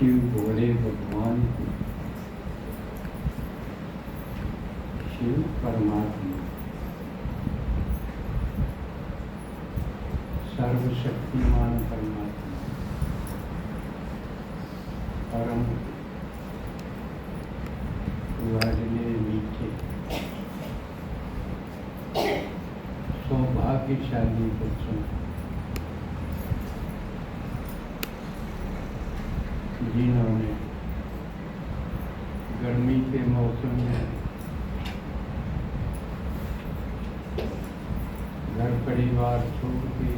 शिव भोले भगवान को, शिव परमात्मा सर्वशक्तिमान परमात्मा परम लाडले मीठे सौभाग्यशाली बच्चों, जिन्होंने गर्मी के मौसम में घर परिवार छोड़ के,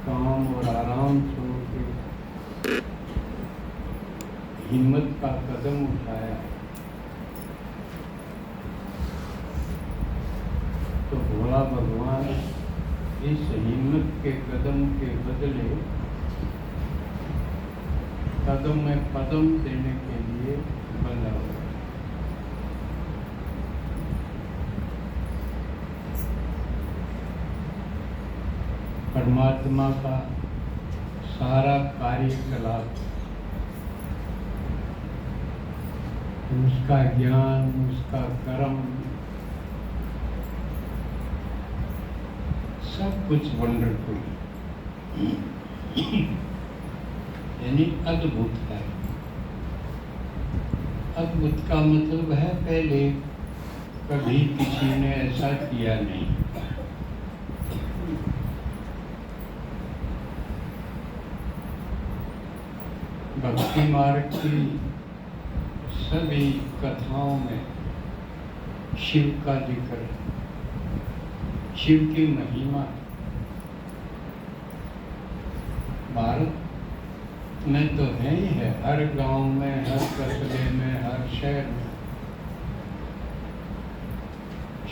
काम और आराम छोड़ के हिम्मत का कदम उठाया, तो भोला भगवान इस हिम्मत के कदम के बदले कदम में कदम देने के लिए बना हुआ। परमात्मा का सारा कार्यकलाप, उसका ज्ञान, उसका कर्म, सब कुछ वंडरफुल यानी अद्भुत है। अद्भुत का मतलब है पहले कभी किसी ने ऐसा किया नहीं। भक्ति मार्ग की सभी कथाओं में शिव का जिक्र, शिव की महिमा। भारत में तो है ही है, हर गांव में, हर कस्बे में, हर शहर में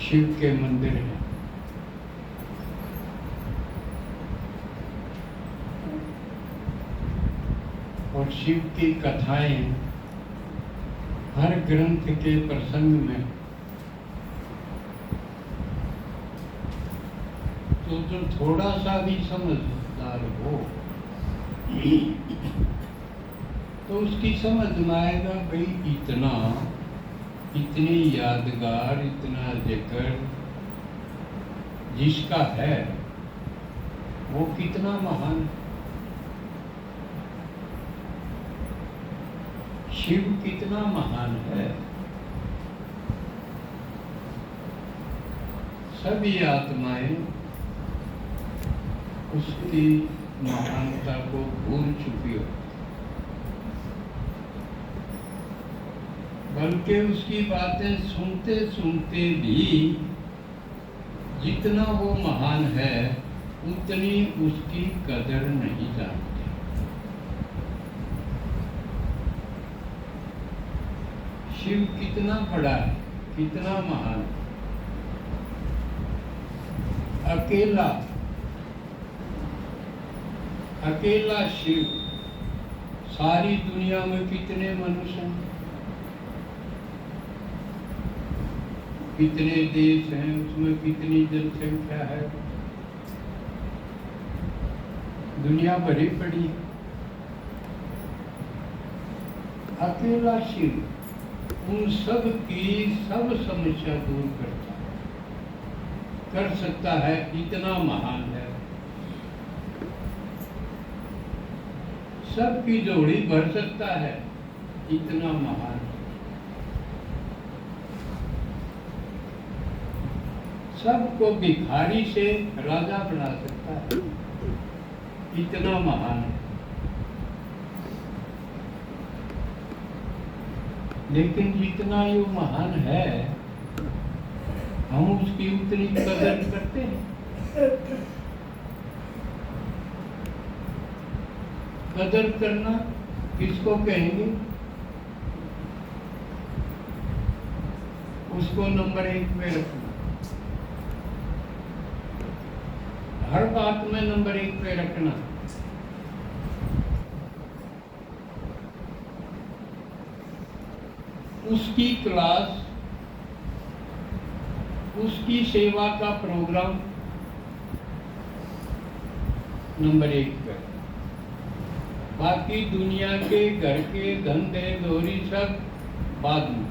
शिव के मंदिर हैं। और शिव की कथाएं हर ग्रंथ के प्रसंग में तो जो थोड़ा सा भी समझदार हो तो उसकी समझ में आएगा, भाई इतनी यादगार, इतना जिक्र जिसका है वो कितना महान। शिव कितना महान है। सभी आत्माएं उसकी महानता को भूल चुकी हो, बल्कि उसकी बातें सुनते सुनते भी जितना वो महान है उतनी उसकी कदर नहीं जानते। शिव कितना बड़ा है, कितना महान। अकेला शिव, सारी दुनिया में कितने मनुष्य हैं, कितने देश हैं, उसमें कितनी जनसंख्या है, दुनिया भरी पड़ी। अकेला शिव उन सब की सब समस्या दूर कर सकता है, इतना महान है। सबकी जोड़ी भर सकता है, इतना महान है। सबको भिखारी से राजा बना सकता है, इतना महान है। लेकिन जितना ये महान है, हम उसकी उतनी कदर करते हैं। कदर करना किसको कहेंगे? उसको नंबर 1 पे रखना, हर बात में नंबर 1 पे रखना। उसकी क्लास, उसकी सेवा का प्रोग्राम नंबर 1 पर। बाकी दुनिया के घर के धंधे दोहरी सब बाद में।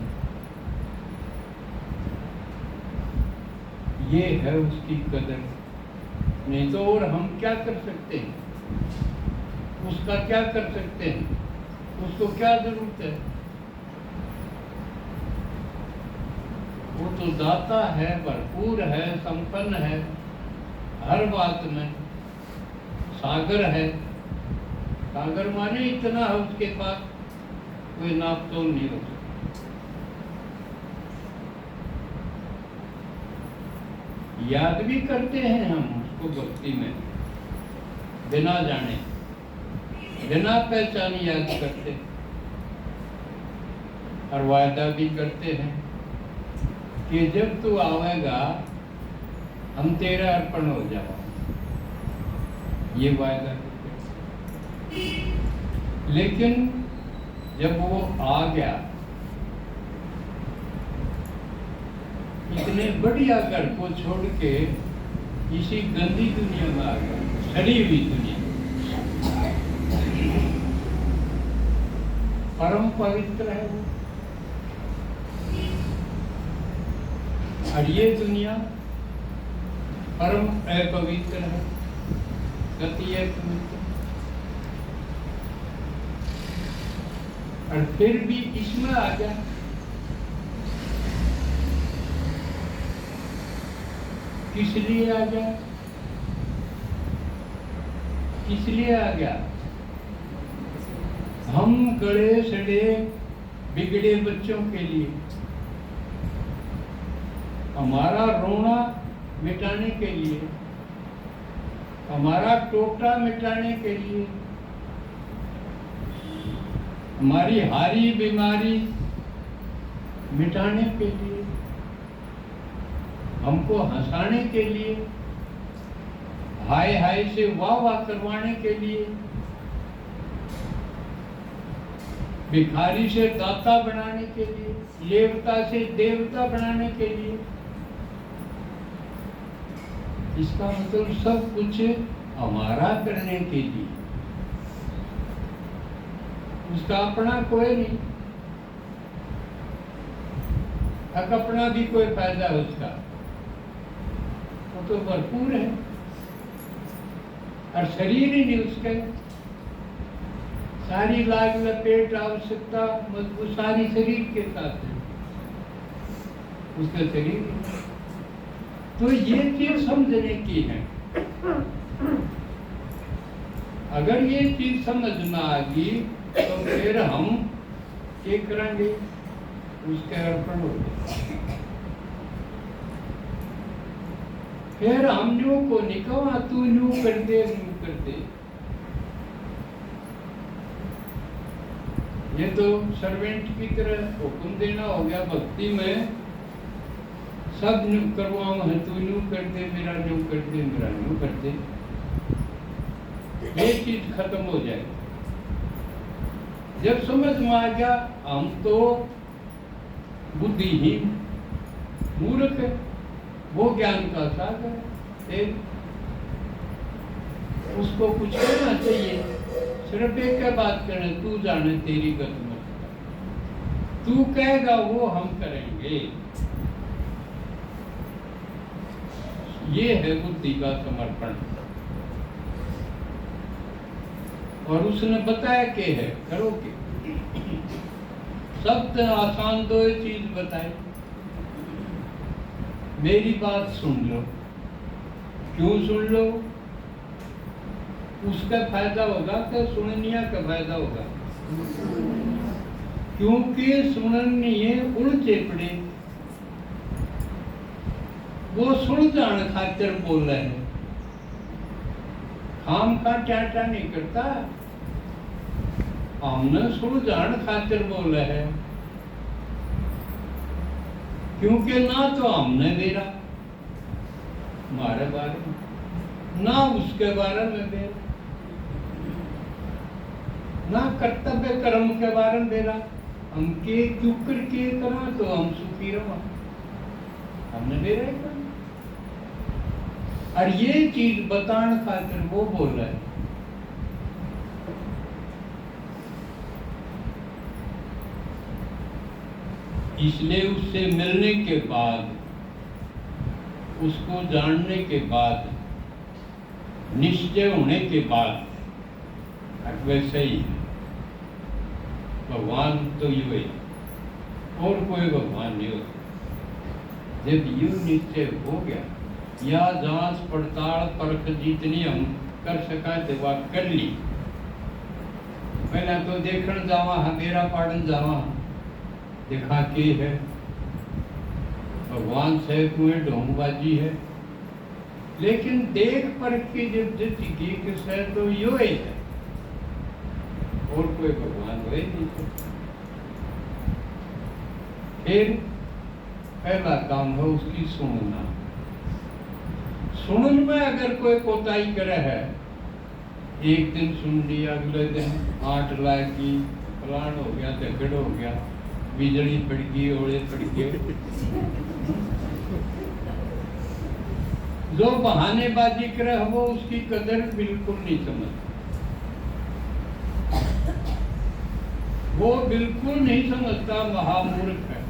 ये है उसकी कदर। नहीं तो और हम क्या कर सकते हैं, उसका क्या कर सकते हैं, उसको क्या जरूरत है। वो तो दाता है, भरपूर है, संपन्न है हर बात में। सागर है, सागर माने इतना है उसके पास, कोई नाप तोल नहीं हो सकता। याद भी करते हैं हम उसको भक्ति में, बिना जाने बिना पहचान याद करते, और वायदा भी करते हैं कि जब तू आवेगा हम तेरा अर्पण हो जाओ। ये वायदा करते। लेकिन जब वो आ गया, इतने बढ़िया घर को छोड़ के इसी गंदी दुनिया में आ गया, सड़ी हुई दुनिया, परम पवित्र है वो, और ये दुनिया परम अपवित्र है, गति है पवित्र। और फिर भी इसमें आ गया। किस लिए आ गया, किस लिए आ गया? हम गड़े सड़े बिगड़े बच्चों के लिए, हमारा रोना मिटाने के लिए, हमारा टोटा मिटाने के लिए, हमारी हारी बीमारी मिटाने के लिए, हमको हंसाने के लिए, हाय हाय से वाह वाह करवाने के लिए, भिखारी से दाता बनाने के लिए, लेवता से देवता बनाने के लिए। इसका मतलब सब कुछ हमारा करने के लिए, उसका अपना कोई नहीं, अब अपना भी कोई फायदा है उसका, वो तो भरपूर है। और शरीर ही नहीं उसके, सारी लाज लपेट आवश्यकता मजबूत सारी शरीर के साथ है, उसका शरीर। तो ये चीज समझने की है। अगर ये चीज समझ में आ गई तो फिर हम क्या करेंगे, उसके अर्पण हो जाए। फिर हम न्यू को नहीं कहा तू न्यू कर दे, न्यू कर दे। ये तो सर्वेंट की तरह हुक्म देना हो गया। भक्ति में सब न्यू करवाओ है, तू न्यू कर दे, मेरा न्यू कर दे, मेरा न्यू कर दे। ये चीज खत्म हो जाए। जब समझ में आ गया हम तो बुद्धिहीन मूर्ख है, वो ज्ञान का सागर है, उसको कुछ करना चाहिए। सिर्फ एक क्या बात करना, तू जाने तेरी गत मत, तू कहेगा वो हम करेंगे। ये है बुद्धि का समर्पण। और उसने बताया के है करोगे। सबसे आसान दो चीज बताई, मेरी बात सुन लो। क्यों सुन लो? उसका फायदा होगा कि सुननिया का फायदा होगा? क्योंकि सुननिए उल्टे पड़े, वो सुन जान खातिर बोल रहे हैं, हम का टाटा नहीं करता। हमने सुन जान खातिर बोल रहे हैं, क्योंकि ना तो हमने बेरा हमारे बारे में, ना उसके बारे में बेरा, ना कर्तव्य कर्म के बारे में बेरा। हम के चुकर के करा तो हम सुखी रहा, हमने बेरा ही करा। और ये चीज बताने खातिर वो बोल रहा है। इसलिए उससे मिलने के बाद, उसको जानने के बाद, निश्चय होने के बाद वैसे ही भगवान तो यू है और कोई भगवान नहीं होता। जब यू निश्चय हो गया, या जांच पड़ताल परख जितनी हम कर सका थे वह कर ली। पहले तो देखण जावा मेरा पाड़न जावा देखा के है भगवान से कुएं ढोंगबाजी है, लेकिन देख परख के जब जिंदगी के से तो यो ही है और कोई भगवान हो ही नहीं। फिर पहला काम है उसकी सुनना। सुनन में अगर कोई कोताही करे है, एक दिन सुन लिया, अगले दिन 8 लाख की फलान हो गया, झगड़ हो गया, बिजली पड़ गई, ओले पड़ गए, जो बहानेबाजी करे वो उसकी कदर बिल्कुल नहीं समझता। वो बिल्कुल नहीं समझता, महामूर्ख है।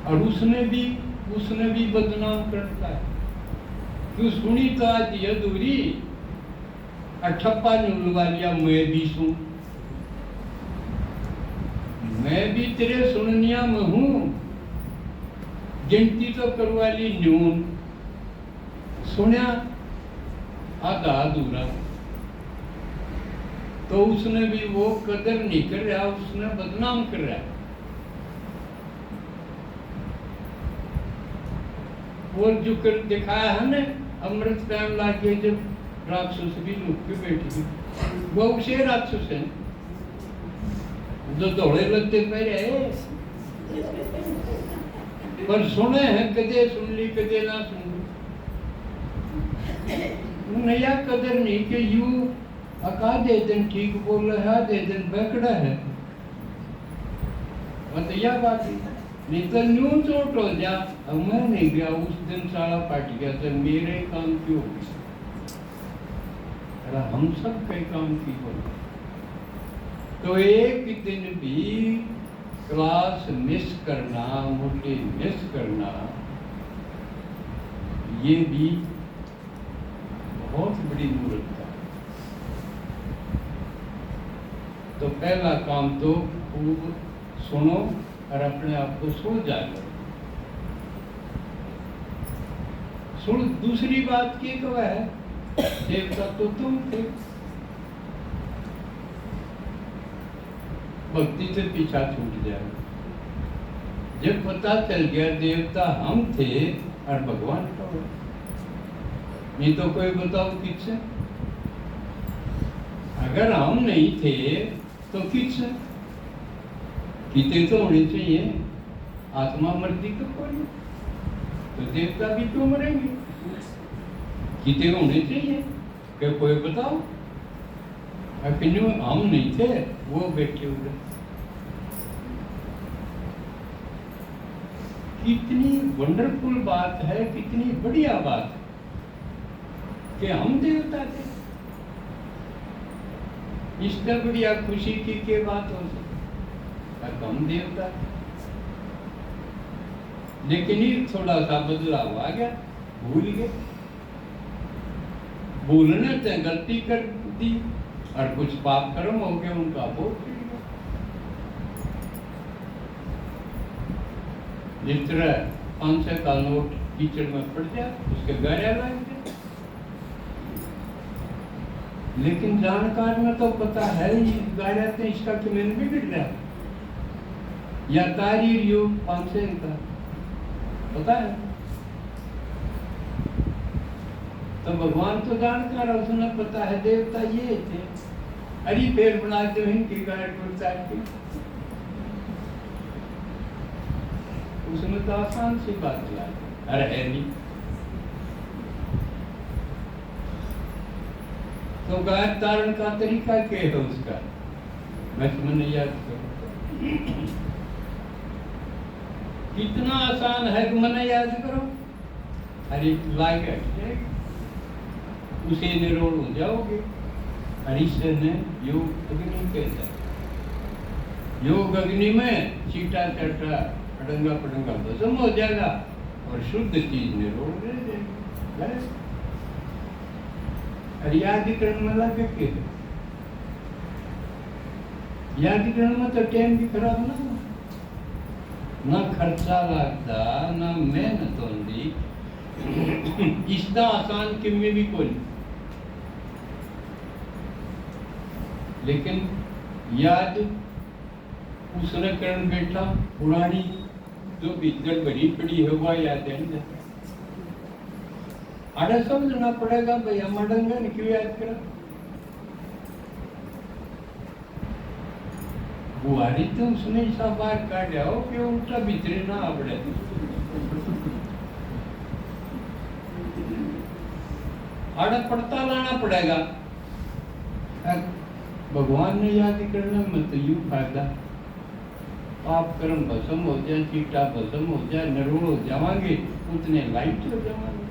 और उसने भी बदनाम करता है। तू सुनी तो आज ये दूरी अठप्पा नुलवा लिया, मैं भी सुन, मैं भी तेरे सुननिया में हूं, गिनती तो करवा ली न्यून, सुनिया आधा अधूरा। तो उसने भी वो कदर नहीं कर रहा, उसने बदनाम कर रहा है। और जो कर दिखाया है ना, अमृत टाइम लागे जब राक्षस भी लुक के बैठ गई, वो उसे राक्षस है जो दौड़े लगते पहले, पर सुने हैं कदे सुन ली कदे ना सुन ली। नया कदर नहीं कि यू अका दे दिन ठीक बोल रहा है, दे दिन बैकड़ा है, बताइए बात नहीं तो न्यू चोट हो जा। अब मैं नहीं गया, उस दिन सारा पाट गया तो मेरे काम क्यों हो गया? अरे हम सब कई काम की हो। तो एक दिन भी क्लास मिस करना, मोटे मिस करना, ये भी बहुत बड़ी मूर्खता। तो पहला काम तो खूब सुनो और अपने आप को सो जाओ। सुन, दूसरी बात की तो है देवता तो तुम थे, भक्ति से पीछा छूट जाए। जब पता चल गया देवता हम थे और भगवान तो नहीं, तो कोई बताओ किससे? अगर हम नहीं थे तो किससे? किते तो होने चाहिए, आत्मा मरती तो कोई, तो देवता भी क्यों मरेंगे? किते होने चाहिए कि कोई बताओ। क्यों हम नहीं थे, वो बैठे हुए। कितनी वंडरफुल बात है, कितनी बढ़िया बात है कि हम देवता थे। इससे बढ़िया खुशी की बात हो सकती, हम देवता थे। लेकिन ये थोड़ा सा बदलाव आ गया, भूल गए, भूलने से गलती कर दी और कुछ पाप कर्म हो गया, उनका बोध। जिस तरह 500 का नोट कीचड़ में पड़ जाए, उसके गाया लग जाए। लेकिन जानकार में तो पता है ही गाया थे, इसका कि मैंने बिगड़ रहा या तारी रियो 500 का पता है। तो भगवान तो जानकार है, उसने पता है देवता ये थे। अरे पेड़ बनाते हैं कि गाय टूटता है, उसमें तो आसान सी बात ला, अरे है नहीं। तो गाय तारण का तरीका क्या है उसका, मैं तुम्हें याद करूं। कितना आसान है, तुमने याद करो। अरे लागे उसे निरोड़ हो जाओगे। हरीश ने योग अग्नि कहता है, योग अग्नि में चीटा चाटा अड़ंगा पड़ंगा भस्म हो जाएगा और शुद्ध चीज निरोल रह जाएगी। और यादिकरण में लगे के यादिकरण में तो टाइम भी खराब ना खर्चा लगता ना मेहनत होती, इसका आसान किमें भी कोई। लेकिन याद उसने करण बैठा पुरानी जो भीतर भरी पड़ी है वह याद है ना, आड़ा समझना पड़ेगा भाई हम अड़ंगा ने क्यों याद करा। बुआरी तो उसने ऐसा बाहर काटा हो कि उल्टा भीतरे ना आवड़े। आड़ा पड़ता लाना पड़ेगा। भगवान ने याद करना मत यू फायदा, पाप कर्म भस्म हो जाए, चीटा भस्म हो जाए, नरोड़ हो जावांगे, उतने लाइट हो जावांगे।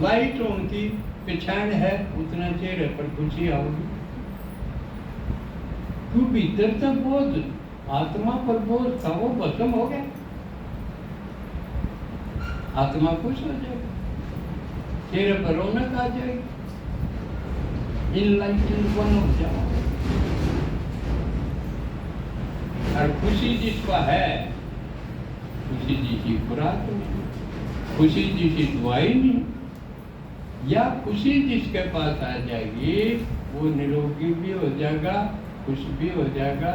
लाइट उनकी पहचान है, उतना चेहरे पर खुशी आओगी। क्यों भीतर तक बोझ, आत्मा पर बोझ था वो भस्म हो गया, आत्मा खुश हो जाएगी, चेहरे पर रौनक आ जाएगी, इनलाइटेंड वन हो जाओ। और खुशी जिसका है, खुशी जिसकी खुराक नहीं, खुशी जिसकी दवाई नहीं, या खुशी जिसके पास आ जाएगी वो निरोगी भी हो जाएगा, खुश भी हो जाएगा।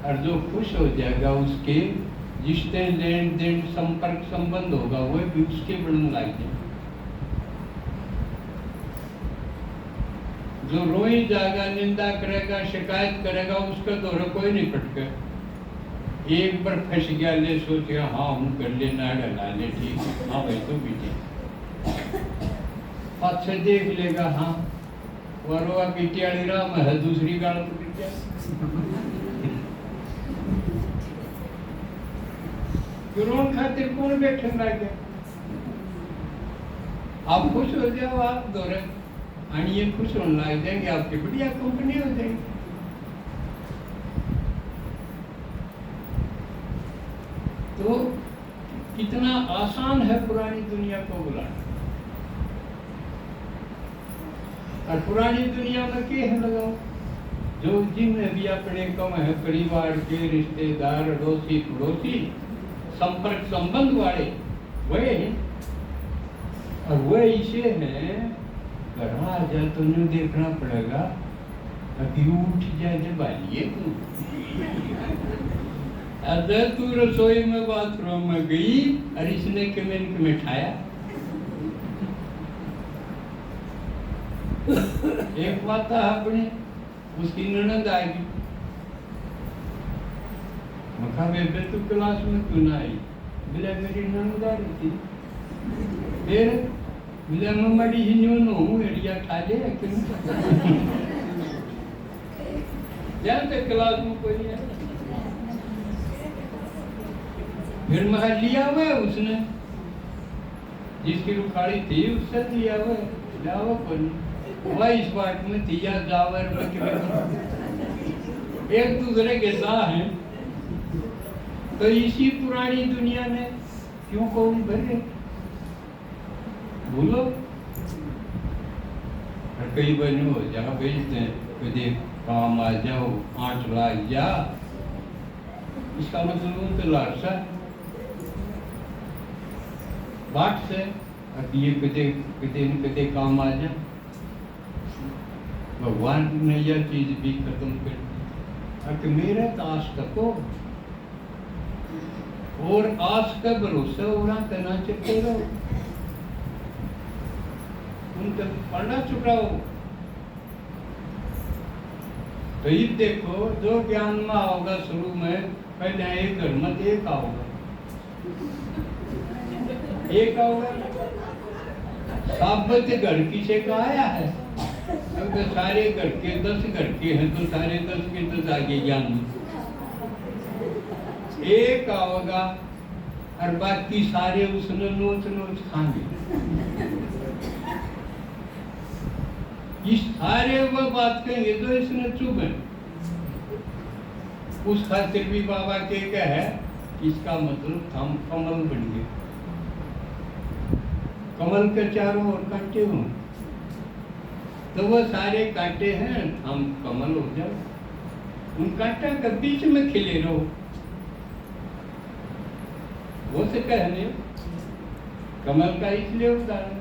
और जो खुश हो जाएगा उसके रिश्ते लेन देन संपर्क संबंध होगा वो भी उसके बढ़ने लग जाए। जो रोई जाएगा, निंदा करेगा, शिकायत करेगा, उसका दौरा कोई नहीं पटके। एक बार फंस गया ले सोचेगा हाँ हम कर लेना डला ले ठीक, हाँ भाई तो बीते अच्छा देख लेगा, हाँ वरवा बिटियाड़ी राम है दूसरी गाल तो बिटिया। रोन खातिर कौन बैठे लग गया। आप खुश हो जाओ, आप दौरे ये खुश होने लग जाएंगे, आपकी बढ़िया कंपनी हो जाएगी। तो कितना आसान है पुरानी दुनिया को बुलाना। और पुरानी दुनिया में क्या है लगाओ, जो जिनमें भी अपने कम है परिवार के रिश्तेदार अड़ोसी पड़ोसी संपर्क संबंध वाले वही हैं। और वह इसे है घर आ जाए तो नहीं देखना पड़ेगा, अभी उठ जाए जब आइए तू अगर तू रसोई में बाथरूम में गई और इसने किमें ठाया। एक बात था अपनी उसकी ननद आएगी, मखा बेबे तू क्लास में क्यों ना आई, बोले मेरी ननद आ रही थी। फिर बोले मम्मी जी न्यू नो हूँ एरिया खा ले क्यों जानते क्लास में कोई है। फिर मैं लिया हुआ है उसने जिसकी रुखाड़ी थी उससे लिया हुआ है, जाओ कोई वह इस बात में दिया जावर एक दूसरे के साथ हैं। तो इसी पुरानी दुनिया ने क्यों कौन भरे बोलो। और कई बनो जहाँ भेजते हैं कभी काम आ जाओ 8 लाख जा, इसका मतलब उनके लाशा बाट से ये कते काम आ जाए। भगवान ने यह चीज भी खत्म कर दी। मेरे आस तको और आस का भरोसा हो रहा करना चाहिए रहो, उनका पढ़ना चुकाओ। तो ये देखो जो ज्ञान में आओगा शुरू में पहले एक घर में एक आओगा, एक आओगा साबत घर किसे का आया है। अगर सारे घर के 10 घर के हैं तो सारे 10 के 10 आगे ज्ञान एक आओगा और बाकी सारे उसने नोच नोच खाएंगे। इस सारे वो बात कहेंगे तो इसने चुप है। उस खातिर भी बाबा के क्या है, इसका मतलब हम कमल बन गए। कमल के चारों ओर कांटे हों तो वो सारे कांटे हैं, हम कमल हो जाओ। उन कांटा के बीच में खिले रहो, वो से कहने कमल का इसलिए उदाहरण।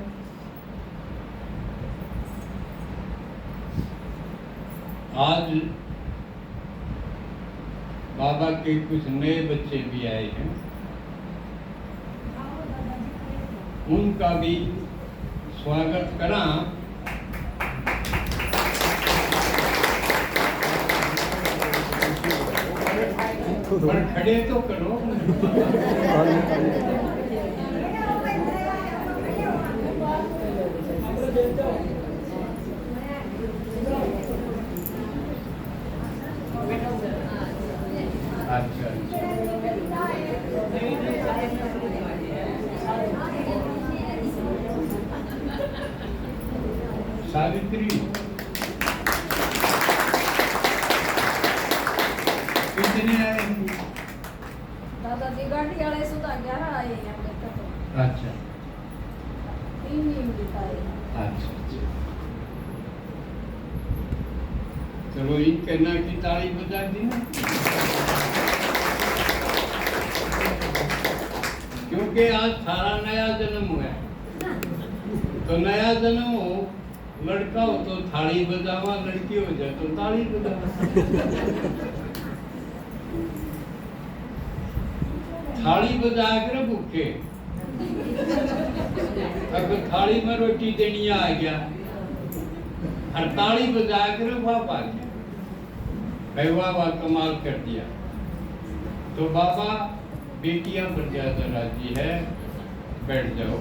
आज बाबा के कुछ नए बच्चे भी आए हैं, उनका भी स्वागत करा। पर खड़े तो करो। अच्छा सावित्री कितने आए? दादाजी गाड़ी वाले सुधा 11 आए हैं अब तक तो। अच्छा 3 मिनट आए। अच्छा चलो इन कहना की ताली बजा दी ना, क्योंकि आज सारा नया जन्म हुआ है। तो नया जन्म हो, लड़का हो तो थाली बजावा, लड़की हो जाए तो ताली बजावा। थाली बजा कर भूखे, अगर थाली में रोटी देनी आ गया और ताली बजा कर वाह आ गया, वाह कमाल कर दिया। तो बाबा बेटियां पर ज्यादा राजी है, बैठ जाओ।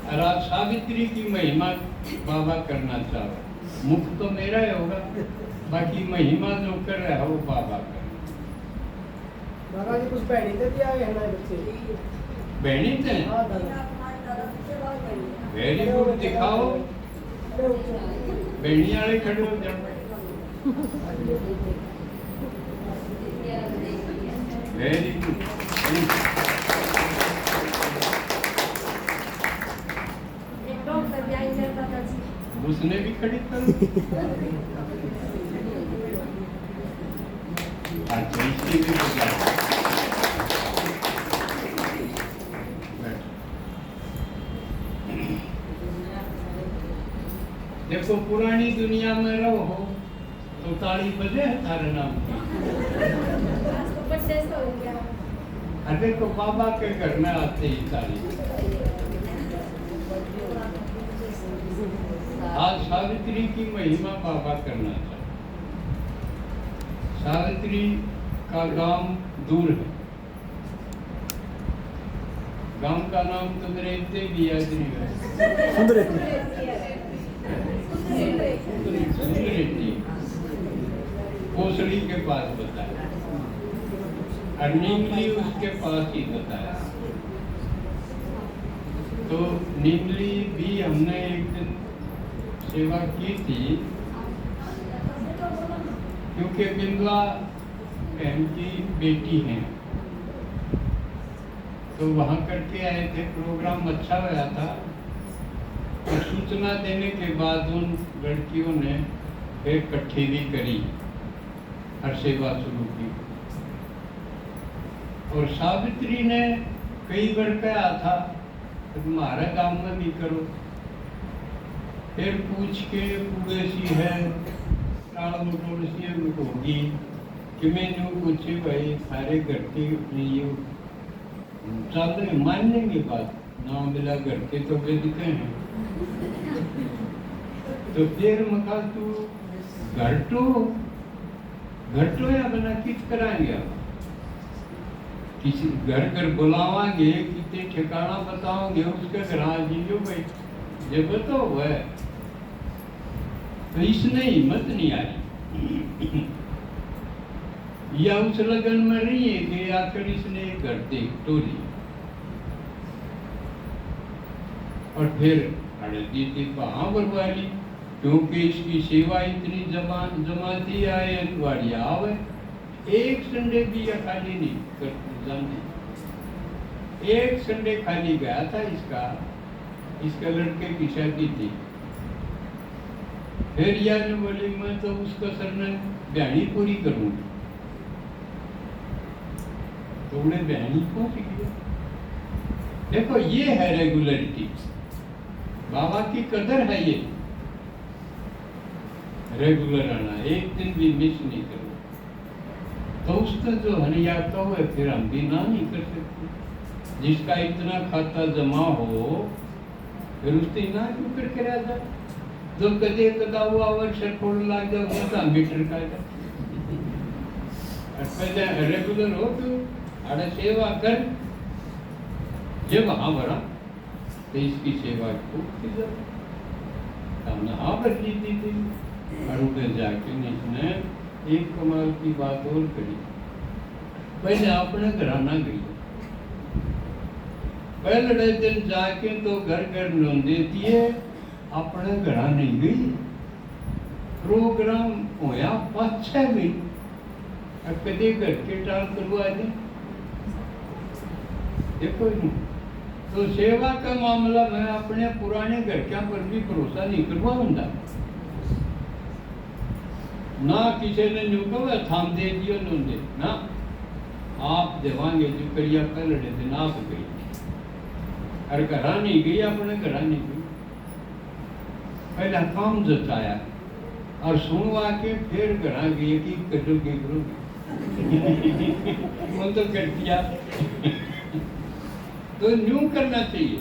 और आज सावित्री की महिमा बाबा करना चाहो, मुख तो मेरा ही होगा, बाकी महिमा जो कर रहा है वो बाबा कर। बाबा जी कुछ बहनी थे क्या है हमारे बच्चे? बहनी थे? वेरी गुड, दिखाओ। बहनी वाले खड़े हो जाओ। Very good. उसने भी खड़ी करो। अच्छा इसकी भी बजा। देखो पुरानी दुनिया में रहो तो ताली बजे है थारे नाम की। अरे तो बाबा के घर में आते ही ताली। आज सावित्री की महिमा बाबा करना चाहते। सावित्री का गांव दूर है, गांव का नाम तो मेरे इतने भी याद नहीं है। सुंदरेती कोसड़ी के पास बताया और नीमली उसके पास ही बताया। तो नीमली भी हमने एक दिन सेवा की थी, क्योंकि बिंदुआ बहन की बेटी है, तो वहाँ करके आए थे। प्रोग्राम अच्छा हुआ था और सूचना देने के बाद उन लड़कियों ने फिर इकट्ठी भी करी और सेवा शुरू की। और सावित्री ने कई बार कहा था तुम्हारे गांव में भी करो। फिर पूछ के पूरे सी है टाल मटोल सी होगी कि मैंने पूछे भाई सारे घर के लिए चल मानेंगे बात ना मिला घर के तो वेदते हैं। तो फिर मका तू घर तो या बना किस कराएंगे, किसी घर घर बुलावांगे, कितने ठिकाना बताओगे उसके घर जीजो भाई जब बताओ है। तो इसने हिम्मत नहीं आई या उस लगन में नहीं है कि आकर इसने घर देख तो ली। और फिर हड़दी थी वहां बरवा ली, क्योंकि इसकी सेवा इतनी जमाती आए अनवाड़िया आवे, एक संडे भी यह खाली नहीं करती जानते। एक संडे खाली गया था इसका लड़के की शादी थी। फिर यार ने बोली मैं तो उसका सरने बहनी पूरी करूंगी, तो उन्हें बहनी पहुंच गया। देखो ये है रेगुलरिटी, बाबा की कदर है ये, रेगुलर आना, एक दिन भी मिस नहीं करो। तो उसका जो हनिया का हुआ फिर हम भी ना नहीं कर सकते। जिसका इतना खाता जमा हो फिर उसकी ना क्यों करके रह जाए। जो कदे कदा हुआ वर्षर फोड़ लाग जाओ उसका मीटर का रेगुलर हो तो अड़ा सेवा कर, जब वहां बढ़ा तो इसकी सेवा को हमने हाँ भर दी थी। और उधर जाके इसने एक कमाल की बात और करी। पहले अपने घराना गई, पहले दिन जाके तो घर घर नोन देती है, अपने घरा नहीं गई। प्रोग्राम होया 5-6 महीने, कदे घर के टाल करवा दे। देखो तो सेवा का मामला मैं अपने पुराने घर क्या पर भी भरोसा नहीं करवा बंदा। ना किसी ने न्यू कहा थाम दे दियो नो दे ना, आप देवांगे जो करिया पहले दिन आप गई। अरे घरा नहीं गई, अपने घरा नहीं गई, पहला काम जताया और सुनवा के फिर घरा गई कि करोगे करोगे मन तो कर दिया। तो न्यू करना चाहिए।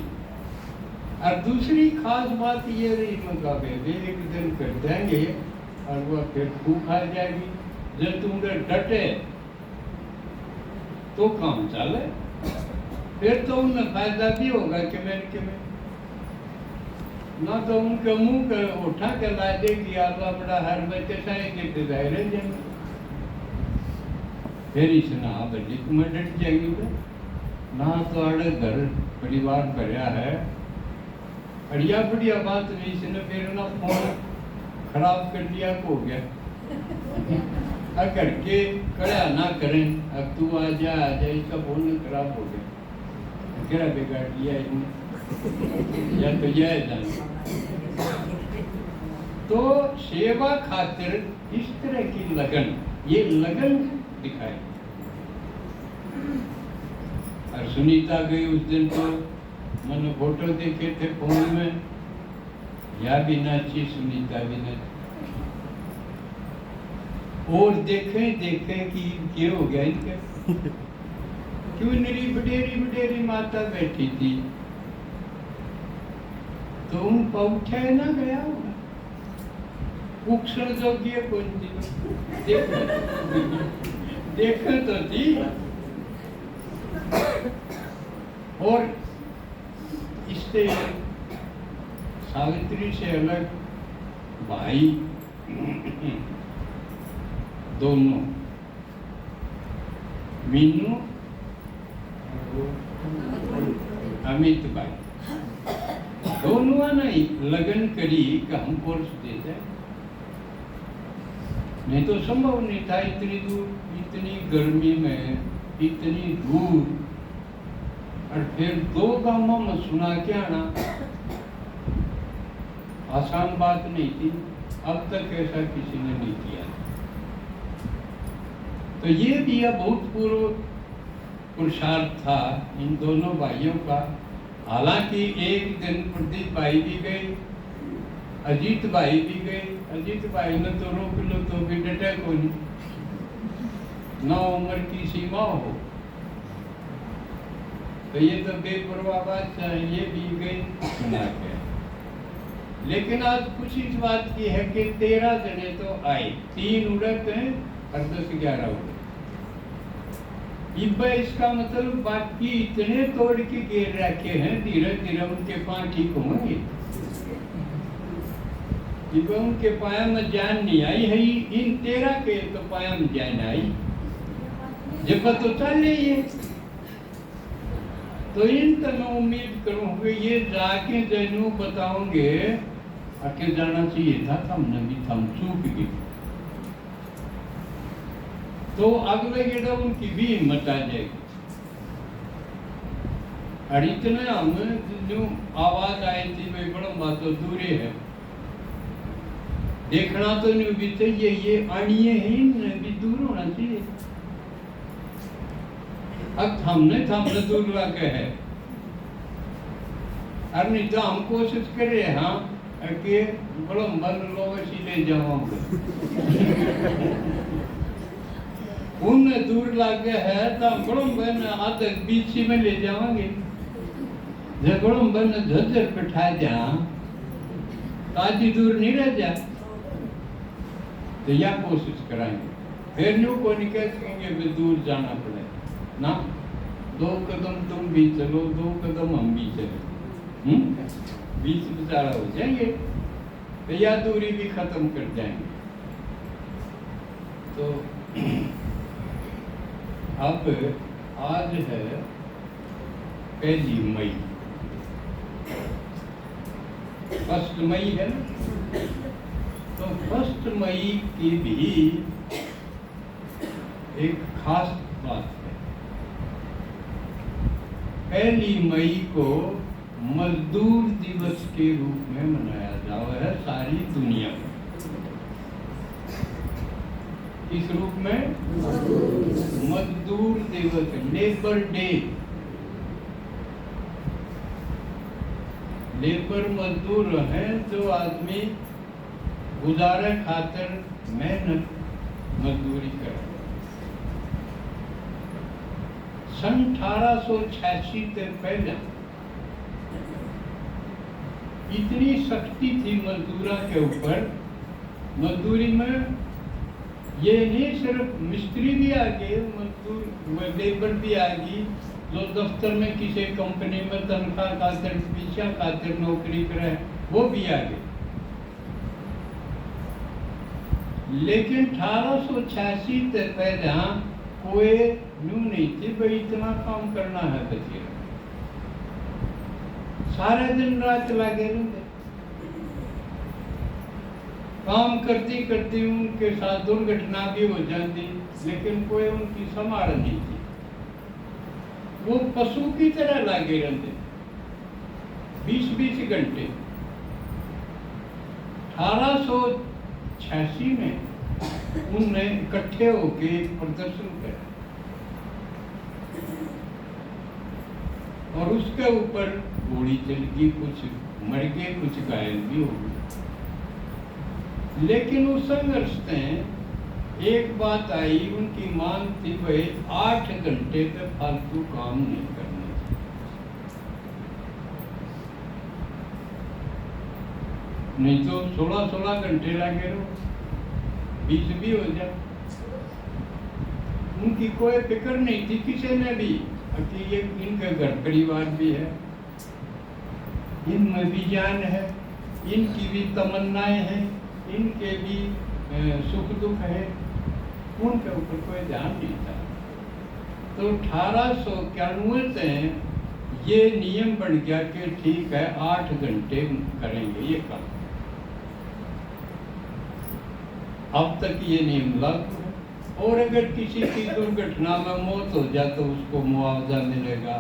और दूसरी खास बात ये रही मुकाबले एक दिन कर देंगे और वह फिर भूख आ जाएगी। जब तुम डटे तो काम चले, फिर तो उन्हें फायदा भी होगा कि मैं ना तो उनके मुंह के उठा के ला देगी आलवा बड़ा हर बच्चे के डिजायर जाएंगे। फिर इसना बल्ली तुम्हें डट जाएगी ना, तो अड़े घर परिवार भरिया है। अड़िया बढ़िया बात नहीं, इसने फिर ना फोन खराब कर दिया हो गया। करके कड़ा ना करें, अब तू आ जा इसका फोन खराब हो गया, क्या बिगाड़ दिया इसने या तो यह जान। तो सेवा खातिर इस तरह की लगन, ये लगन दिखाई। और सुनीता गई उस दिन, तो मैंने फोटो देखे थे फोन में, या भी नाची सुनीता भी नाची। और देखें कि क्या हो गया इनका, क्यों मेरी बडेरी माता बैठी थी तो उन पौठे ना गया होगा, उक्षण जोगी कौन थी देख तो थी। और इससे सावित्री से अलग भाई दोनों, मीनू अमित भाई दोनों ने लगन करी कि हम कोर्स दे जाए। नहीं तो संभव नहीं था, इतनी दूर, इतनी गर्मी में, इतनी दूर, और फिर 2 गांवों में सुना के आना आसान बात नहीं थी। अब तक ऐसा किसी ने नहीं किया। तो ये भी अभूतपूर्व पुरुषार्थ था इन दोनों भाइयों का। हालांकि एक दिन प्रदीप भाई भी गए, अजीत भाई भी गए। अजीत भाई ने तो रोक लो तो भी डटे को नहीं, ना उम्र की सीमा हो, तो ये तो बेपरवाह बात ये भी गई सुना के। लेकिन आज कुछ इस बात की है कि 13 जने तो आए, 3 उड़त हैं और 10-11 उड़त। इसका मतलब बाकी इतने तोड़ के गिर रखे हैं, धीरे धीरे उनके पांव ठीक होंगे। उनके पाया में जान नहीं आई है, इन 13 के तो पाया में जान आई, जब तो चल रही है। तो इन तनो उम्मीद करूंगे ये जाके जैनू बताओगे आके जाना चाहिए था, हमने भी थम चूक गए। तो अगले गेड़ा उनकी भी हिम्मत आ जाएगी। और इतने हम जो आवाज आई थी भाई बड़ा तो दूरे है, देखना तो नहीं भी चाहिए, ये आनिए ही भी दूर होना चाहिए। अब हमने दूर लगे है, और नहीं तो हम कोशिश करे हाँ कि बड़ो बन लोग ले जाओगे उन्हें दूर लगे है तो बड़ो बन आधे बीच में ले जाओगे, जब बड़ो बन झज्जर बैठा जा ताजी दूर नहीं रह जा, तो यह कोशिश कराएंगे। फिर न्यू को नहीं कह सकेंगे भी दूर जाना पड़े ना, 2 कदम तुम भी चलो, 2 कदम हम भी चले, बीच बेचारा हो जाएंगे, तो यह दूरी भी खत्म कर जाएंगे। तो अब आज है 1 मई, 1 मई है ना, तो 1 मई की भी एक खास बात है। 1 मई को मजदूर दिवस के रूप में मनाया जाता है सारी दुनिया में। इस रूप में मजदूर दिवस, लेबर डे। लेबर मजदूर है जो आदमी गुजारे खातिर मेहनत मजदूरी करे। सन 1886 से पहले इतनी सख्ती थी मजदूरा के ऊपर, मजदूरी में ये नहीं सिर्फ मिस्त्री भी आ गए, मजदूर लेबर भी आ गई, जो दफ्तर में किसी कंपनी में तनख्वाह खातिर पीछा खातिर नौकरी करे वो भी आ गए। लेकिन 1886 से पहले कोई न्यू नहीं थी भाई इतना काम करना है बच्चे, सारे दिन रात लगे रहते, काम करती करती उनके साथ दुर्घटना भी हो जाती, लेकिन कोई उनकी संभाल नहीं थी, वो पशु की तरह लगे रहते 20-20 घंटे। 1886 में उनने इकट्ठे होके एक प्रदर्शन किया और उसके ऊपर गोली चल गई, कुछ मर गए, कुछ घायल भी हो गए। लेकिन उस संघर्ष में एक बात आई, उनकी मांग थी भाई 8 घंटे पे फालतू काम नहीं करना। नहीं तो 16-16 घंटे लगे रहो, 20 भी हो जाए। उनकी कोई फिक्र नहीं थी किसी ने भी कि ये इनका घर परिवार भी है, इनमें भी जान है, इनकी भी तमन्नाएं हैं, इनके भी सुख दुख है, उनके ऊपर कोई ध्यान नहीं था। तो 1891 से ये नियम बन गया कि ठीक है 8 घंटे करेंगे ये काम। अब तक ये नियम लागू है, और अगर किसी की दुर्घटना में मौत हो जाए तो उसको मुआवजा मिलेगा,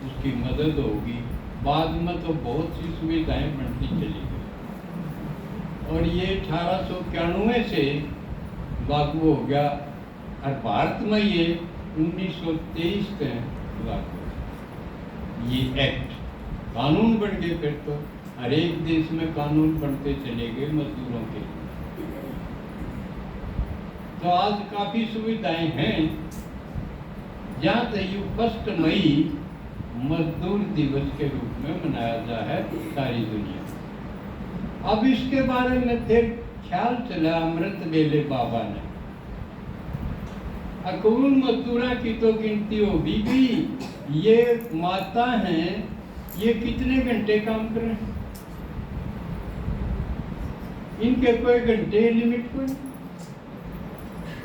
उसकी मदद होगी। बाद में तो बहुत सी सुविधाएं बढ़ती चली गई और ये 1891 से लागू हो गया और भारत में ये 1923 से लागू हो। ये एक्ट कानून बन गए, फिर तो हर एक देश में कानून बनते चले गए मजदूरों के लिए। तो आज काफी सुविधाएं हैं, जहाँ तक 1 मई मजदूर दिवस के रूप में मनाया जा है सारी दुनिया। अब इसके बारे में फिर ख्याल चला अमृत वेले बाबा ने, अकूल मजदूरा की तो गिनती हो भी ये माता हैं, ये कितने घंटे काम कर रहे हैं, इनके कोई घंटे लिमिट कोई,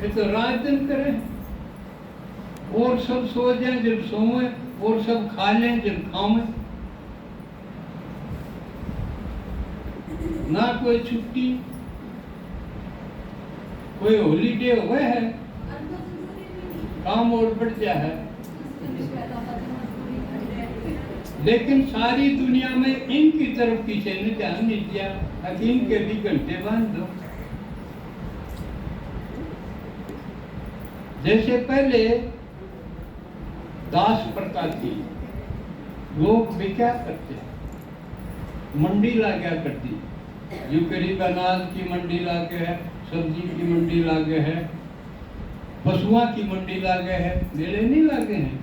ये तो रात दिन करें, और सब सो जाए जब सोए, और सब खा लें जब खाओ। ना कोई छुट्टी, कोई हॉलीडे हुआ है, काम और बढ़ गया है। लेकिन सारी दुनिया में इनकी तरफ किसी ने ध्यान नहीं दिया, हकीम के भी घंटे बांध दो। जैसे पहले दास प्रथा थी, लोग भी क्या करते, मंडी ला गया करती, जो करीब अनाज की मंडी लागे है, सब्जी की मंडी लागे है, पशुओं की मंडी लागे है, मेले नहीं लागे हैं।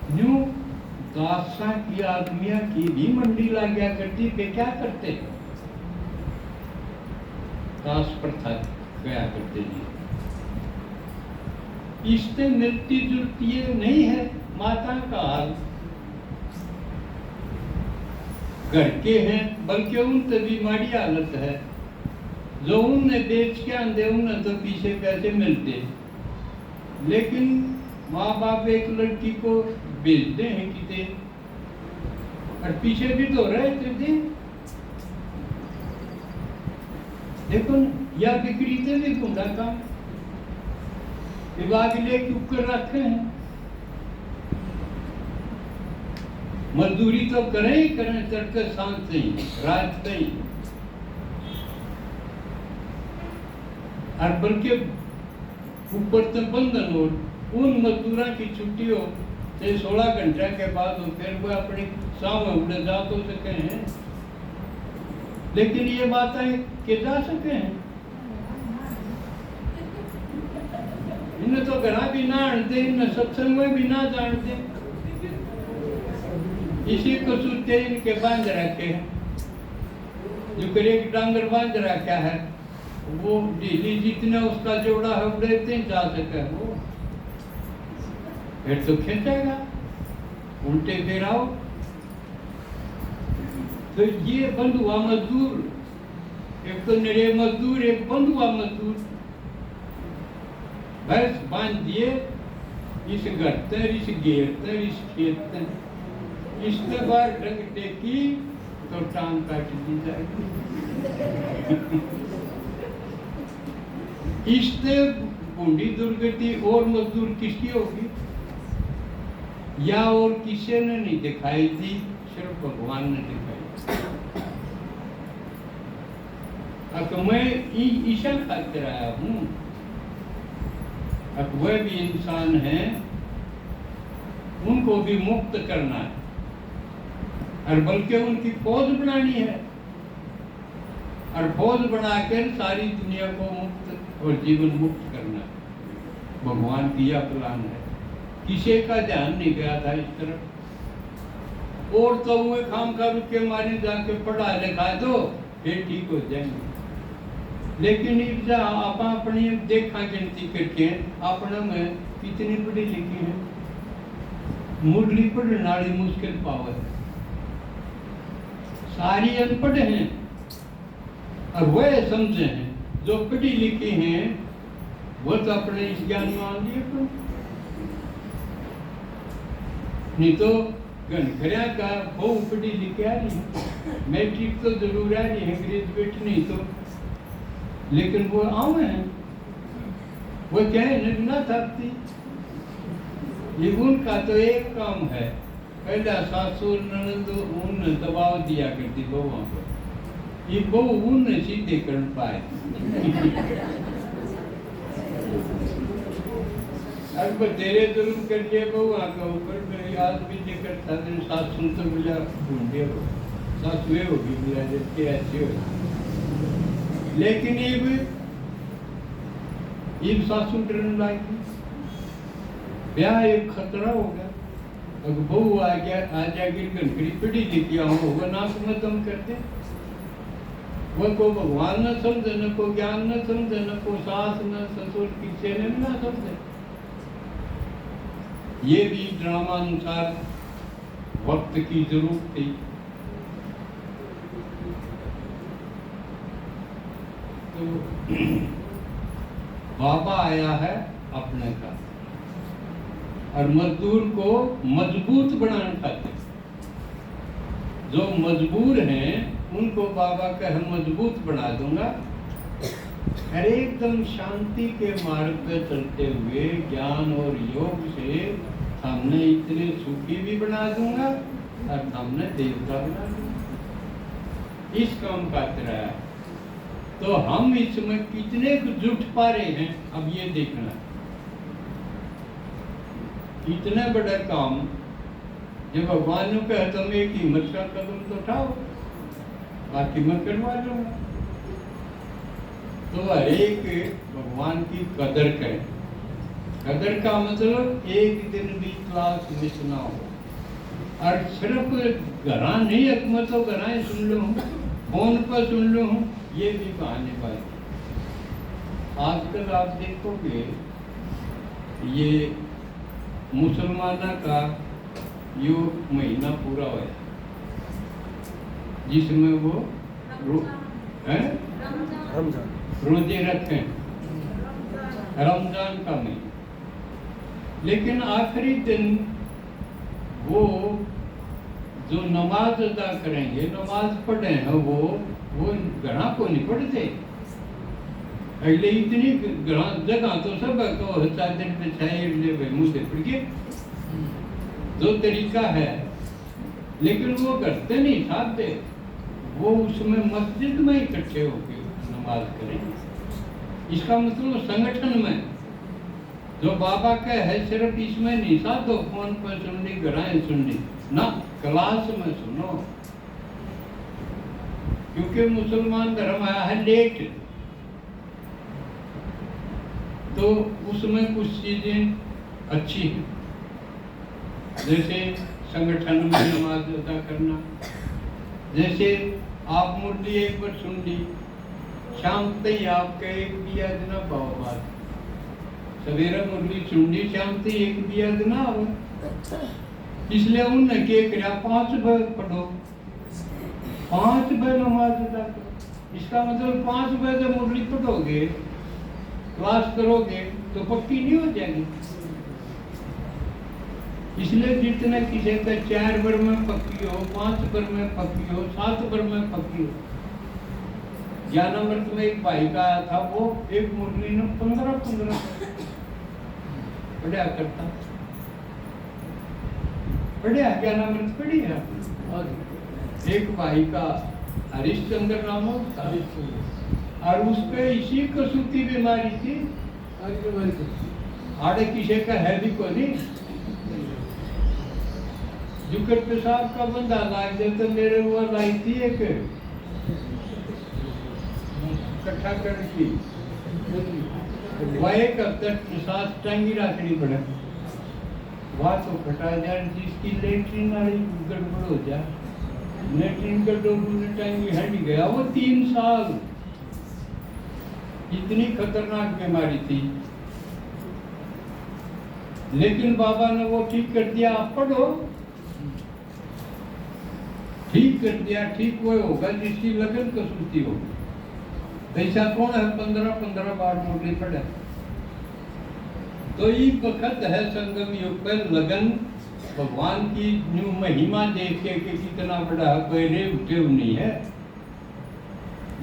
न्यू दासा की आदमिया की भी मंडी ला गया करती, पे क्या करते, दास प्रथा गया करते जी। इससे मिलती जुलती ये नहीं है माता का हाल, घर के हैं, बल्कि उनसे भी माड़ी हालत है। जो उन्हें बेच के आंदे उन्हें तो पीछे पैसे मिलते, लेकिन माँ बाप एक लड़की को बेचते हैं किते, और पीछे भी तो रहे थे। देखो या बिक्री से भी गुंडा काम विभाग लेके ऊपर रखे हैं, मजदूरी तो करें ही करें, तड़के सांझ से ही, रात से ही, और बल्कि ऊपर से बंधन हो, उन मजदूरों की छुट्टी हो 16 घंटे के बाद हो, फिर वो अपनी सामने उड़े जा तो सके हैं, लेकिन ये बातें के जा सके हैं। इन्हें तो घरा भी ना आनते, इन्हें सत्संग में भी ना जानते, इसी को सूते इनके बांध रखे हैं। जो करेक डांगर बांध रखा है, वो ढीली जितना उसका जोड़ा है उड़े जा सके, वो फिर तो खींचेगा, उल्टे फिराओ। तो ये बंद हुआ मजदूर, एक तो निरे मजदूर, एक बंद हुआ मजदूर। बस बांध दिए, इस घर तर, इस घेर तर, इस खेत तर, इस बार ढंग टेकी तो टांग काट दी जाएगी। इससे बूढ़ी दुर्गति और मजदूर किसकी होगी, या और किसी ने नहीं दिखाई थी, सिर्फ भगवान ने दिखाई। अब मैं ईशा खातिर आया हूँ, अब वह भी इंसान है, उनको भी मुक्त करना है, और बल्कि उनकी फौज बनानी है, और फौज बनाकर सारी दुनिया को मुक्त और जीवन मुक्त करना है। भगवान की यह प्लान है, किसी का ध्यान नहीं गया था इस तरफ, और तो वो काम का रुक के मारे जाके पढ़ा लिखा दो फिर ठीक हो जाएंगे। लेकिन आप अपनी देखा गिनती करके अपने में कितनी पढ़ी लिखी है, मुरली पढ़ने वाली मुश्किल पावर है, सारी अनपढ़ हैं, और वह समझे हैं, जो पढ़ी लिखी हैं वो तो अपने इस ज्ञान मान लिए तो। नहीं तो घनखरिया का बहुत पढ़ी लिखी आ रही है, मैट्रिक तो जरूर आ रही है, ग्रेजुएट नहीं तो, लेकिन वो आम है, वो क्या है ना थाकती। ये उनका तो एक काम है, पहला सासुर ननद उन दबाव दिया करती बहुओं को, ये बहु उन सीधे कर पाए। अब तेरे जरूर करिए बहु आका ऊपर मेरी आज भी लेकर था, सासु तो मिला ढूंढे हो, सासुए होगी मिला जबकि ऐसे हो, लेकिन ये सासू डरने लगी, ब्याह एक खतरा हो गया। अगर बहू आ गया आ जाएगी घनखरी पढ़ी लिखी होगा ना को दम करते, वह को भगवान न समझे, न को ज्ञान न समझे, न को सास न ससुर किसी ने ना समझे। ये भी ड्रामा अनुसार वक्त की जरूरत थी। तो बाबा आया है अपने का, और मजदूर को मजबूत बनाना चाहते। जो मजबूर हैं उनको बाबा कहे मजबूत बना दूंगा, और एकदम शांति के मार्ग पे चलते हुए ज्ञान और योग से हमने इतने सुखी भी बना दूंगा और हमने देवता बना दूंगा। इस काम का तरह है। तो हम इसमें कितने जुट पा रहे हैं, अब ये देखना। इतना बड़ा काम जब भगवान ने कहा तुम एक हिम्मत का कदम तो उठाओ, बाकी मैं करवा लूंगा। तो हर एक भगवान की कदर करें। कदर का मतलब एक दिन भी क्लास मिस ना हो, और सिर्फ घरा नहीं अकमत तो घरा सुन लो, फोन पर सुन लो, ये भी बहानेबाजी। आजकल आप देखोगे ये मुसलमाना का यो महीना पूरा हुआ जिसमें वो रोजे रखें, रमजान का महीना। लेकिन आखिरी दिन वो जो नमाज अदा करेंगे, नमाज पढ़े हैं, वो घड़ा को नहीं पढ़ते। अगले इतनी जगह तो सब को चादर बिछाए मुँह से पड़ के जो तरीका है, लेकिन वो करते नहीं साधते, वो उसमें मस्जिद में इकट्ठे होकर नमाज करें। इसका मतलब संगठन में जो बाबा का है सिर्फ इसमें नहीं साधो, फोन पर सुननी, घराएं सुननी ना, क्लास में सुनो। क्योंकि मुसलमान धर्म आया है लेट, तो उसमें कुछ चीजें अच्छी हैं, जैसे संगठन में नमाज अदा करना। जैसे आप मुरली एक बार सुन ली, शाम तक आपका एक दिया देना बाबा, सवेरा मुरली सुन ली, शाम तक एक दिया देना हो। इसलिए उन्होंने क्या किया, 5 बार पढ़ो, 5 बार नमाज अदा करो। इसका मतलब 5 बार जब मुरली पढ़ोगे, क्लास करोगे, तो पक्की नहीं हो जाएगी। इसलिए जितने किसी का 4 बार में पक्की हो, 5 बार में पक्की हो, 7 बार में पक्की हो। ज्ञानामृत में एक भाई का आया था, वो एक मुरली ने 15 पढ़ा करता, पढ़िया ज्ञानामृत पढ़ी है। और एक भाई का हरिश्चंद्र नाम था, और उस पे इसी कसूती बीमारी थी, आड़े किसी का है भी को नहीं, जुकर पेशाब का बंदा लाग जाए तो मेरे वो लाई थी एक इकट्ठा करके वह एक पेशाब टांगी रखनी पड़े, वह तो फटा जाए, जिसकी लेटरिन वाली गड़बड़ हो जाए, लेटरिन का डोर टांगी हट गया, वो 3 साल। इतनी खतरनाक बीमारी थी, लेकिन बाबा ने वो ठीक कर दिया। आप पढ़ो, ठीक कर दिया। ठीक वो होगा जिसकी लगन कसूती होगी। ऐसा कौन है 15 बार मुरली पढ़े? तो ये वक्त है संगम युग पर लगन भगवान की न्यू महिमा देख के कि कितना बड़ा पहले उठे नहीं है,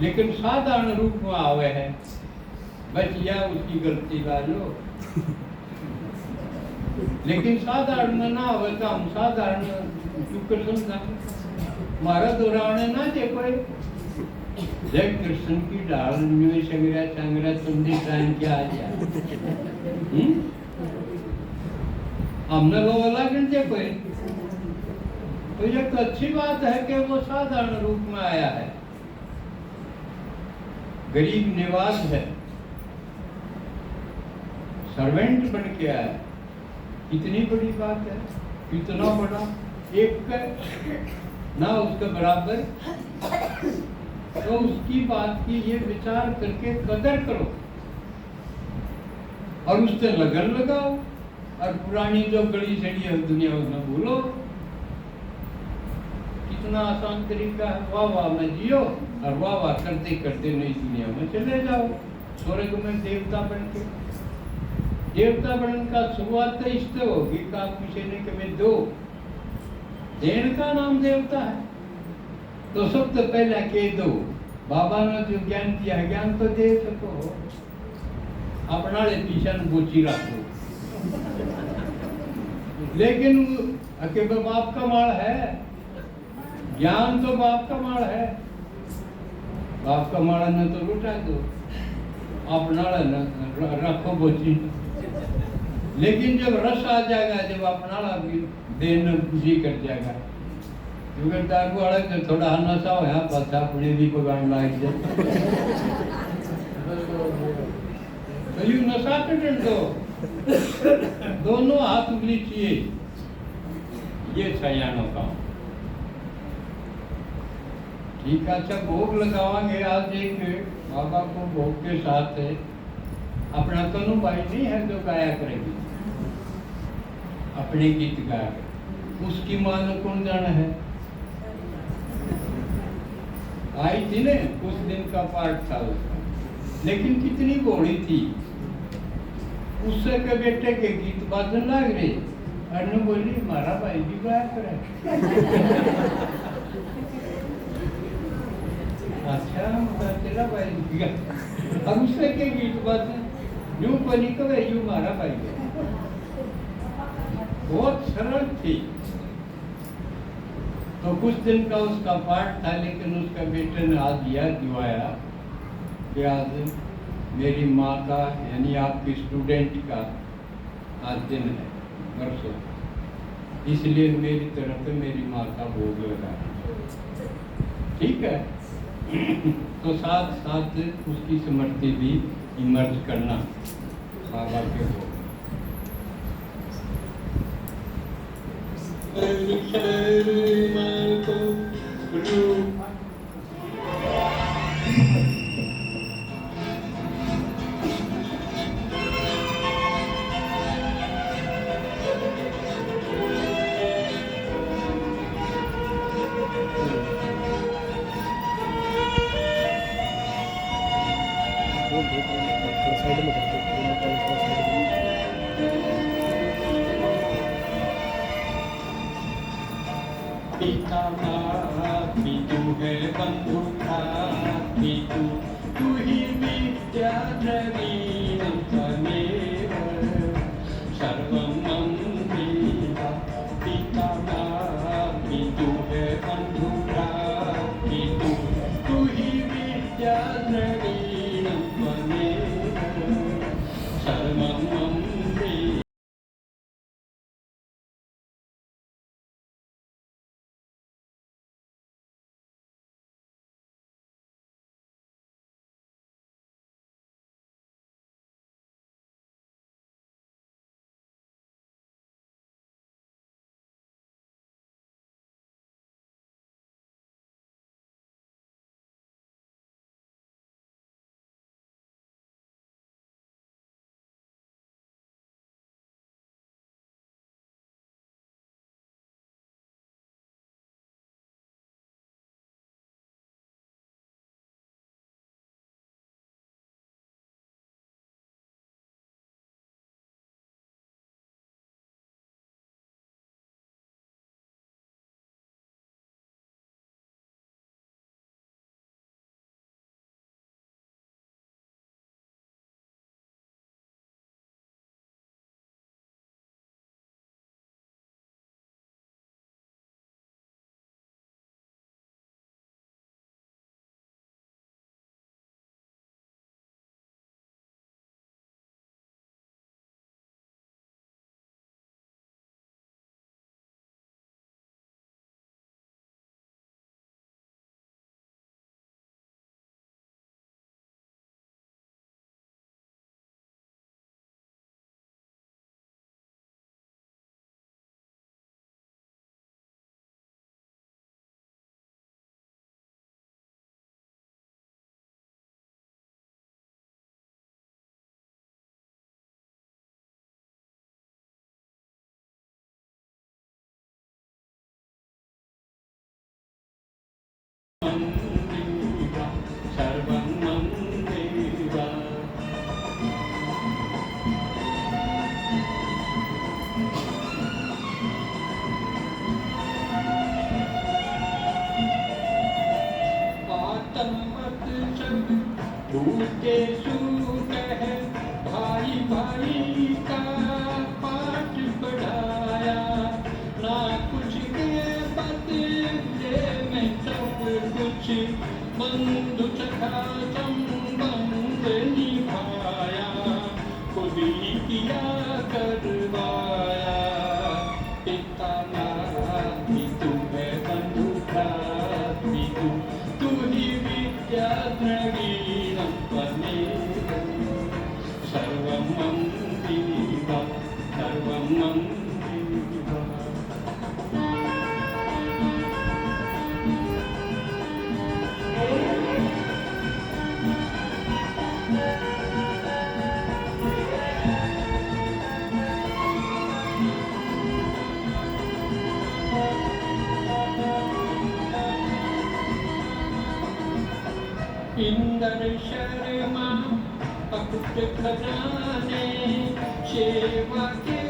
लेकिन साधारण रूप में आवे है, बस या उसकी गलती ला लो। लेकिन साधारण में ना हो तो हम साधारण शुक्र समझा मारा दोहराने ना देखो। जय कृष्ण की डाल संग्रह संग्रह तुमने टाइम क्या आ गया, हमने लोग अलग देखो। तो ये तो अच्छी बात है कि वो साधारण रूप में आया है, गरीब निवास है, सर्वेंट बन के आया। कितनी बड़ी बात है, कितना बड़ा, एक ना उसका बराबर। तो उसकी बात की ये विचार करके कदर करो और उससे लगन लगाओ, और पुरानी जो गली सड़ी है दुनिया उसमें भूलो। कितना आसान तरीका है, वाह वाह में जियो और वाह वाह करते करते नई दुनिया में चले जाओ, स्वर्ग में देवता बन के। देवता बनने का शुरुआत तो इससे होगी कि आप किसी ने कभी दो, देन का नाम देवता है। तो सबसे पहले कह दो बाबा ने जो ज्ञान दिया है ज्ञान तो दे सको, अपना ले पीछे बोची रखो। लेकिन के बाप का माल है, ज्ञान तो बाप का माल है, बाप का माल न तो लुटा दो, अपना रखो बोची। लेकिन जब रस आ जाएगा, जब अपना देन जी कर जाएगा, क्योंकि दारू वाले तो थोड़ा नशा हो यहाँ पास अपने भी पगार लाग जाए। तो यू नशा कर दो, दोनों हाथ उंगली चाहिए, ये सयानों का। ठीक है, अच्छा भोग लगावांगे आज एक बाबा को भोग के साथ है। अपना तनु भाई नहीं है जो गाया करेगी, अपने गीत गाया, उसकी मान कौन जाना है। आई थी ने कुछ दिन का पार्ट था उसका, लेकिन कितनी घोड़ी थी, उससे के बेटे के गीत बाजन लग रहे, अनु बोली मारा भाई भी गाया करे। अच्छा तेरा भाई भी अब उससे के गीत बाजन यूं बनी कवे यूं मारा भाई है। बहुत सरल थी। तो कुछ दिन का उसका पाठ था, लेकिन उसका बेटे ने आज याद दिवाया कि आज मेरी माँ का यानी आपकी स्टूडेंट का आज दिन है परसों, इसलिए मेरी तरफ से मेरी माँ का भोग लगा। ठीक है। तो साथ साथ उसकी स्मृति भी इमर्ज करना बाबा के भोग। साइड में कर दो। पिता पितु है बंधु था पितु, तू ही विद्या द्रवीणं त्वमेव सर्वं मम देवा। पिता पितु है बंधु था पितु, तू ही विद्या द्रवीणं त्वमेव सर्वं मम सूते सूत है भाई भाई का पाठ पढ़ाया ना कुछ के बदले में सब कुछ बंधु सखा संबंध निभाया खुद ही किया करवाया पिता नाती तू है बंधु भ्राती तू ही विद्या द्रवीणं सर्वं मन्दिवा सर्वं मन्दिवा इंदर शर्मा अकुट खजाने सेवा के